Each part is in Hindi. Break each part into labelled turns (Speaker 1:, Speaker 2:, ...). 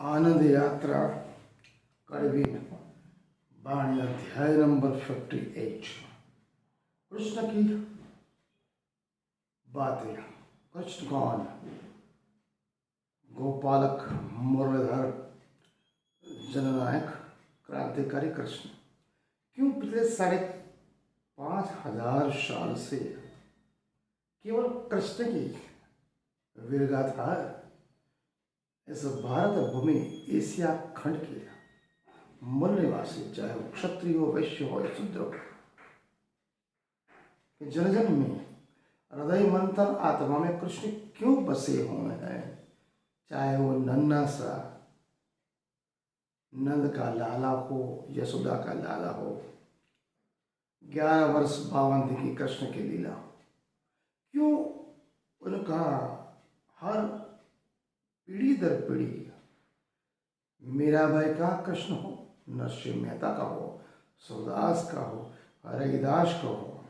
Speaker 1: आनंद यात्रा कड़वी वाणी अध्याय नंबर 58। कृष्ण की बातें। कृष्ण कौन? गोपालक, मुरलीधर, जननायक, क्रांतिकारी कृष्ण क्यों पिछले 5,500 से केवल कृष्ण की वीरगाथा है। इस भारत भूमि एशिया खंड के मूल निवासी, चाहे वो क्षत्रिय हो, वैश्य हो या शूद्र हो, जन जन में हृदय मंथन आत्मा में कृष्ण क्यों बसे हुए हैं। चाहे वो नन्हा सा नंद का लाला हो, यशोदा का लाला हो, 11 वर्ष 52 दिन की कृष्ण की लीला, क्यों उनका हर पीढ़ी दर पीढ़ी मीराबाई का कृष्ण हो, नरसिंह मेहता का हो, सूरदास का हो, रविदास का हो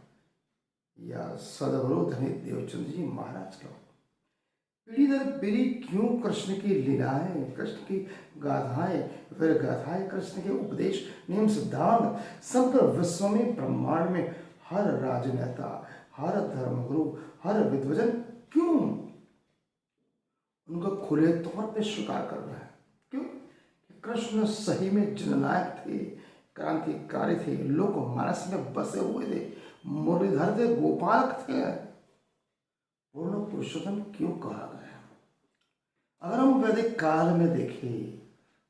Speaker 1: या सदगुरु धनी देवचंद जी महाराज का हो, पीढ़ी दर पीढ़ी क्यों कृष्ण की लीलाएं, कृष्ण की गाथाएं, वीर गाथाएं, कृष्ण के उपदेश, नियम, सिद्धांत समग्र विश्व में, ब्रह्मांड में हर राजनेता, हर धर्मगुरु, हर विद्वजन क्यों उनको खुले तौर पे स्वीकार कर रहा है। क्यों? कृष्ण सही में जननायक थे, क्रांतिकारी थे, लोक मानस में बसे हुए थे, मुरलीधर थे, गोपालक थे, पूर्ण पुरुषोत्तम क्यों कहा गया। अगर हम वैदिक काल में देखें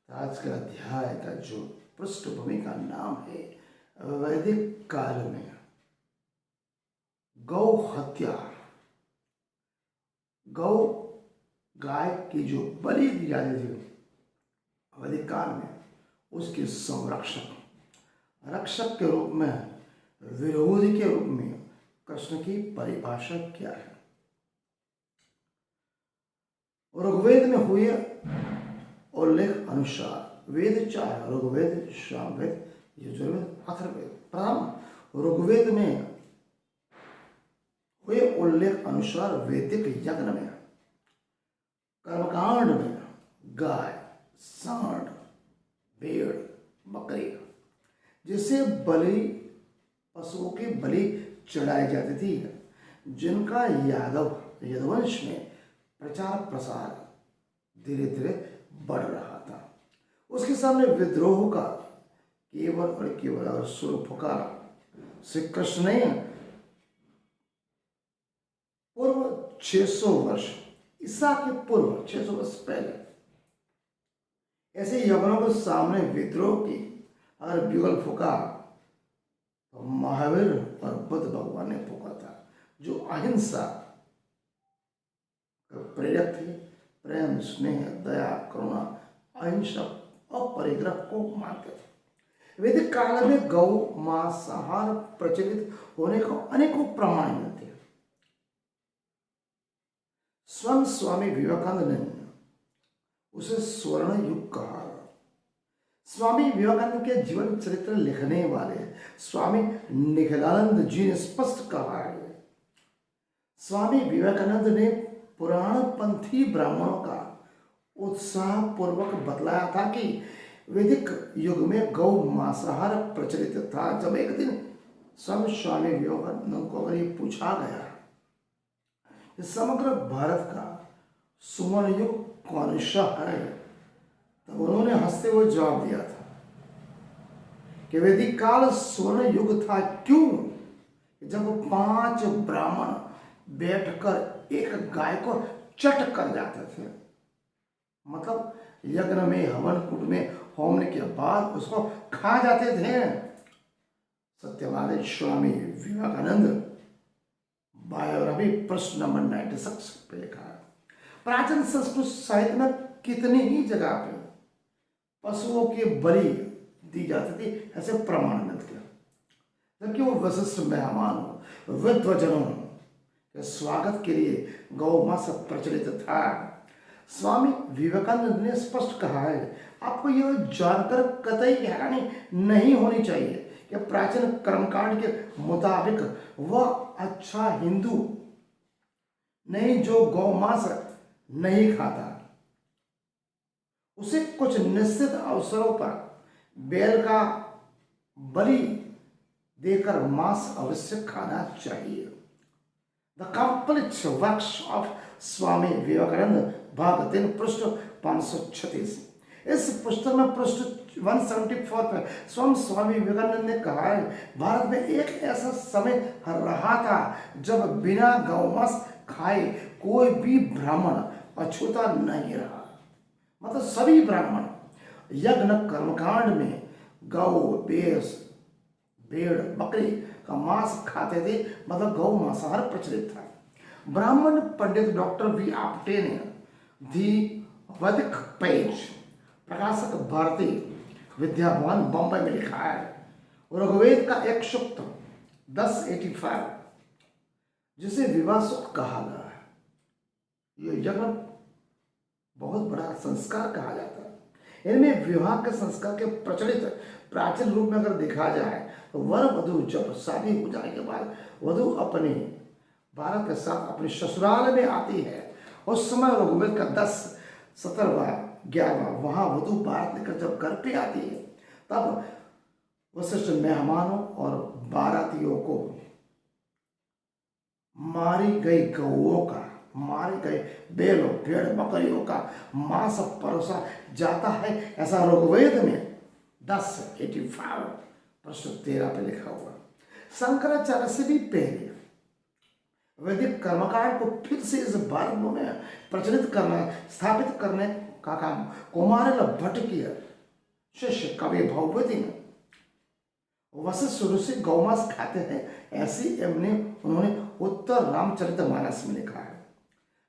Speaker 1: तो आज का अध्याय का जो पृष्ठभूमि का नाम है, वैदिक काल में गौ हत्या, गौ गाय की जो बलि दी जाती थी वैदिक काल में, उसके संरक्षक, रक्षक के रूप में, विरोधी के रूप में कृष्ण की परिभाषा क्या है। ऋग्वेद में हुए उल्लेख अनुसार, वेद 4 ऋग्वेद, सामवेद, यजुर्वेद, अथर्ववेद। प्रथम ऋग्वेद में हुए उल्लेख अनुसार वैदिक यज्ञ में, कर्मकांड में गाय, सांड, भेड़, बकरी जिसे बलि, पशुओं की बलि चढ़ाई जाती थी, जिनका यदुवंश में प्रचार प्रसार धीरे धीरे बढ़ रहा था, उसके सामने विद्रोह का केवल और केवल और सुर पुकार श्री कृष्ण ने पूर्व 600 वर्ष, ईसा के पूर्व 600 वर्ष पहले ऐसे यवनों के सामने विद्रोह की अगर बिगुल फूका तो महावीर और बुद्ध भगवान ने फूका था, जो अहिंसा प्रेरक थे, प्रेम, स्नेह, दया, करुणा, अहिंसा और परिग्रह को मानते थे। वैदिक काल में गौ मांसाहार प्रचलित होने का अनेकों प्रमाण मिलते हैं। स्वयं स्वामी विवेकानंद ने उसे स्वर्ण युग कहा। स्वामी विवेकानंद के जीवन चरित्र लिखने वाले स्वामी निखिलानंद जी ने स्पष्ट कहा है, स्वामी विवेकानंद ने पुराणपंथी ब्राह्मणों का उत्साह पूर्वक बतलाया था कि वैदिक युग में गौ मांसाहार प्रचलित था। जब एक दिन स्वयं स्वामी विवेकानंद को अगर ये पूछा गया कि समग्र भारत का सुवर्ण युग कौन सा है, तब उन्होंने हंसते हुए जवाब दिया था कि वैदिक काल स्वर्ण युग था। क्यों? जब 5 ब्राह्मण बैठकर एक गाय को चट कर जाते थे, मतलब यज्ञ में, हवन कुंड में होमने के बाद उसको खा जाते थे। सत्यवादी स्वामी विवेकानंद बायोग्राफी प्रश्न नंबर 96 पे लिखा है, प्राचीन संस्कृत साहित्य में कितनी ही जगह पे पशुओं की बलि दी जाती थी ऐसे प्रमाण मिलते हैं। जबकि वो विशिष्ट मेहमान हो, विद्वजनों के स्वागत के लिए गौ मांस प्रचलित था। स्वामी विवेकानंद ने स्पष्ट कहा है, आपको यह जानकर कतई हैरानी नहीं होनी चाहिए कि प्राचीन कर्मकांड के मुताबिक वह अच्छा हिंदू नहीं जो गौ मांस नहीं खाता। उसे कुछ निश्चित अवसरों पर बैल का बलि देकर मांस अवश्य खाना चाहिए। The complete works of Swami Vivekananda भाग 3 पृष्ठ 536। इस पुस्तक में पृष्ठ 174 पर स्वयं स्वामी विवेकानंद ने कहा है, भारत में एक ऐसा समय रहा था जब बिना गौमांस खाए कोई भी ब्राह्मण अछूता नहीं रहा। मतलब सभी ब्राह्मण यज्ञ कर्मकांड में गौ बेस भेड़ बकरी का मांस खाते थे, मतलब गौ मांसाहार प्रचलित था। ब्राह्मण पंडित डॉक्टर वी आपटे ने दी वैदिक पेज प्रकाशक भारती विद्या भवन बॉम्बे में लिखा है, ऋग्वेद का एक सूक्त 1085 जिसे विवाह सूक्त कहा गया है। यह यज्ञ बहुत बड़ा संस्कार कहा जाता है। इनमें विवाह के संस्कार के प्रचलित प्राचीन रूप में अगर देखा जाए तो वर वधु जब शादी हो जाने के बाद वधु अपने बारात के साथ अपने ससुराल में आती है, उस समय ऋग्वेद का 10 17वां 11वां वहां वधु बारात लेकर जब घर पे आती है, तब वशिष्ठ मेहमानों और बारातियों को मारी गई गौओं का, मारे गए बैलों भेड़ बकरियों का मांस परोसा जाता है। ऐसा ऋग्वेद में 1085 पृष्ठ 13 पे लिखा हुआ। शंकराचार्य से भी पहले वैदिक कर्मकांड को फिर से इस भारत में प्रचलित करना, स्थापित करने का काम कुमार भट्ट किया शिष्य कवि भौपति ने। वशिष्ठ शुरू से गौमांस खाते हैं, ऐसी उन्होंने उत्तर रामचरितमानस में लिखा है।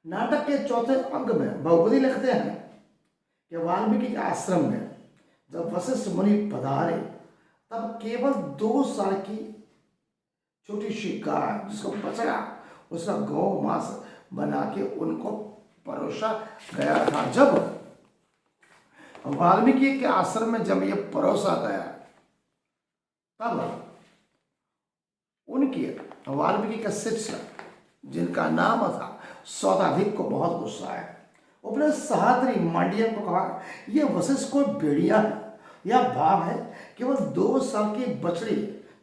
Speaker 1: नाटक के चौथे अंग में भौपति लिखते हैं कि वाल्मीकि के आश्रम में जब वशिष्ठ मुनि पधारे, तब केवल 2 साल की छोटी सी गाय जिसको बछड़ा, उसका गौ मांस बना के उनको परोसा गया था। जब वाल्मीकि के आश्रम में जब ये परोसा गया, तब उनके वाल्मीकि का शिष्य जिनका नाम था सौदाधिक को बहुत गुस्सा आया। उसने सहाद्री मांडिया को कहा, यह वशिष्ठ कोई भेड़िया है या भाव है, केवल 2 साल की बछड़ी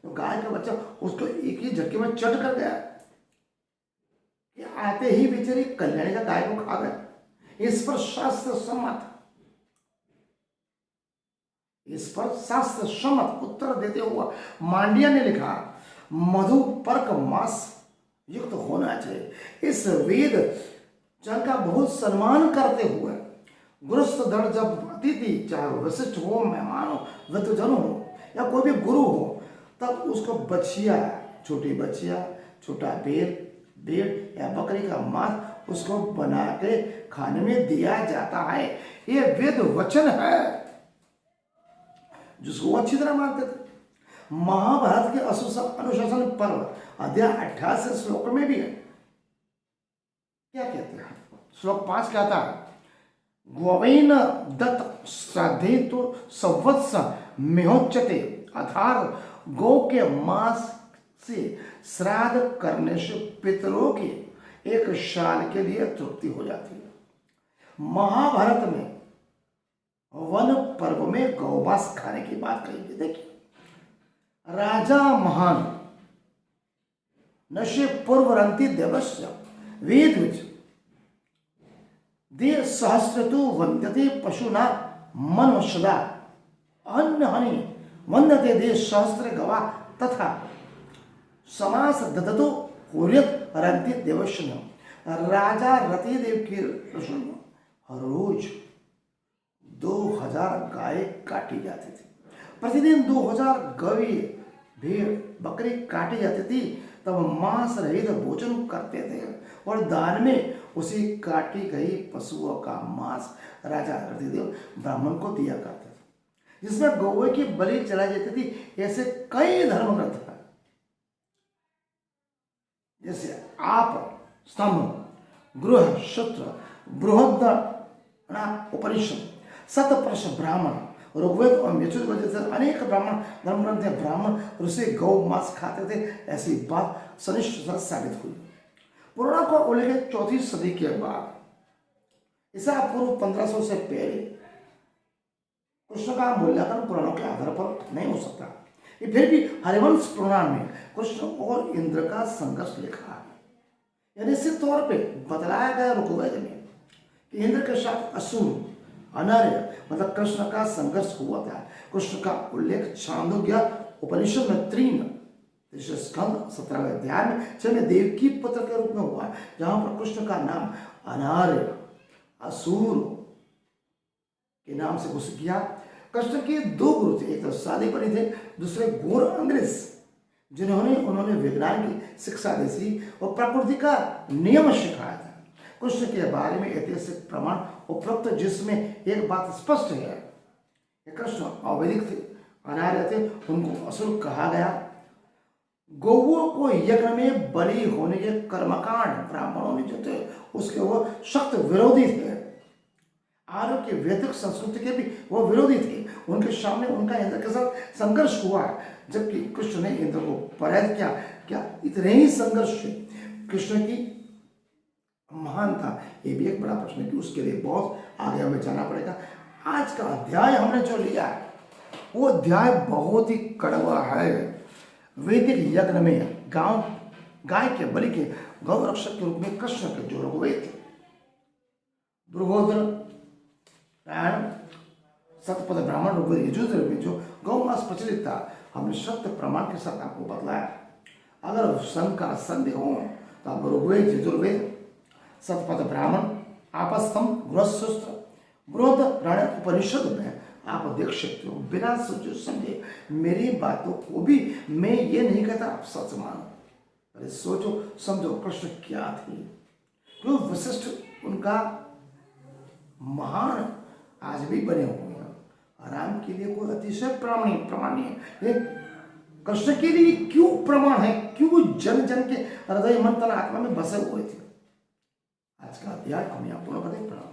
Speaker 1: गाय का बच्चा उसको एक ही झटके में चट कर गया कि आते ही बेचारी कल्याणी का गाय को खा गया। इस पर शास्त्र सम्मत उत्तर देते हुआ मांडिया ने लिखा, मधु पर्क मांस युक्त होना चाहिए। इस वेद जन का बहुत सम्मान करते हुए गुरुस्थ दल जब अतिथि, चाहे वशिष्ठ हो, मेहमान हो, वृद्धजन हो या कोई भी गुरु हो, तब उसको बछिया, छोटी बछिया, छोटा भेड़ या बकरी का मांस उसको बना के खाने में दिया जाता है। ये वेद वचन है जिसको वो अच्छी तरह मानते थे। महाभारत के अनुशासन पर्व अध्याय 28 श्लोक में भी है। क्या कहते हैं? श्लोक 5 कहता है, गोवेन दत्त श्राद्धे तो संवत्स मेहोच्यते, अर्थात गौ के मांस से श्राद्ध करने से पितरों की 1 साल के लिए तृप्ति हो जाती है। महाभारत में वन पर्व में गौमांस खाने की बात कही गई। देखिए, राजा महान नशे पूर्वरंती देवस्य वेद दे सहस्रतु वंद्यते पशुना मनुष्यदा अन्न हनि वंदते दे सहस्त्र गवा तथा समास ददतो हुर्यत रंती देवस्य। राजा रतिदेव की रसोई में हर रोज 2000 गाय काटी जाती थी। प्रतिदिन 2000 गवी भेड़ बकरी काटी जाती थी। तब मांस रहित भोजन करते थे और दान में उसी काटी गई पशुओं का मांस राजा रतिदेव ब्राह्मण को दिया करते थे, जिसमें गौवे की बलि चलाई जाती थी। ऐसे कई धर्म ग्रंथ हैं, जैसे आप स्तंभ, गृह सूत्र, बृहद उपनिषद, शतप्रश ब्राह्मण, ऋग्वेद और यजुर्वेद जैसे अनेक ब्राह्मण धर्म ग्रंथ में ब्राह्मण ऋषि गौ मांस खाते थे, ऐसी बात सनिष्ठ साबित हुई। पुराण को उल्लेख 4वीं सदी के बाद ईसा पूर्व 1500 से पहले कृष्ण का मूल्यांकन पुराणों के आधार पर नहीं हो सकता। ये फिर भी हरिवंश पुराण में कृष्ण और इंद्र का संघर्ष लिखा है। यानी निश्चित तौर पे बतलाया गया ऋग्वेद में कि इंद्र के साथ असुर अनर्य मतलब कृष्ण का संघर्ष हुआ था। कृष्ण का उल्लेख छांदोग्य उपनिषद में तीन स्कंद 17वें अध्याय में में देवकी पुत्र के रूप में हुआ, जहां पर कृष्ण का नाम अनार्य असुर के नाम से घोषित किया। कृष्ण के दो गुरु थे, एक तो शालिग्राम थे, दूसरे घोर अंग्रेज, जिन्होंने उन्होंने विज्ञान की शिक्षा दी थी और प्रकृति का नियम सिखाया था। कृष्ण के बारे में ऐतिहासिक प्रमाण उपलब्ध जिसमें एक बात स्पष्ट है कि कृष्ण अवैदिक थे, अनार्य थे, उनको असुर कहा गया। गौओं को यज्ञ में बलि होने के कर्मकांड ब्राह्मणों ने जो थे उसके वो सख्त विरोधी थे। आर्यों के वैदिक संस्कृति के भी वो विरोधी थे। उनके सामने उनका इंद्र के साथ संघर्ष हुआ, जबकि कृष्ण ने इंद्र को पराजित किया। क्या इतने ही संघर्ष से कृष्ण की महानता, ये भी एक बड़ा प्रश्न है कि उसके लिए बहुत आगे हमें जाना पड़ेगा। आज का अध्याय हमने जो लिया है वो अध्याय बहुत ही कड़वा है। वैदिक यज्ञ में गाय के बलि के गौ रक्षक के रूप में कृष्ण के जो ऋग्वेद थे, बृहद्र रायण सतपथ ब्राह्मण ऋग्वेद यजुर्वेद में जो गौमास प्रचलित था, हमने सत्य प्रमाण के साथ आपको बतलाया। अगर शंका संदेह हो तो आप ऋग्वेद यजुर्वेद सतपथ ब्राह्मण आपस्तम गृहसूत्र बृहद रायण उपनिषद में आप देख सकते हो। बिना सोचे समझे मेरी बातों को भी मैं ये नहीं कहता आप सच मानो, अरे सोचो समझो कृष्ण क्या थे, क्यों विशिष्ट उनका महान आज भी बने हुए हैं। राम के लिए कोई अतिशय प्रमाणीय कृष्ण के लिए क्यों प्रमाण है, क्यों जन जन के हृदय मन तन आत्मा में बसे हुए थे। आज का अध्याय हम यहाँ पूर्ण करें। प्रणाम।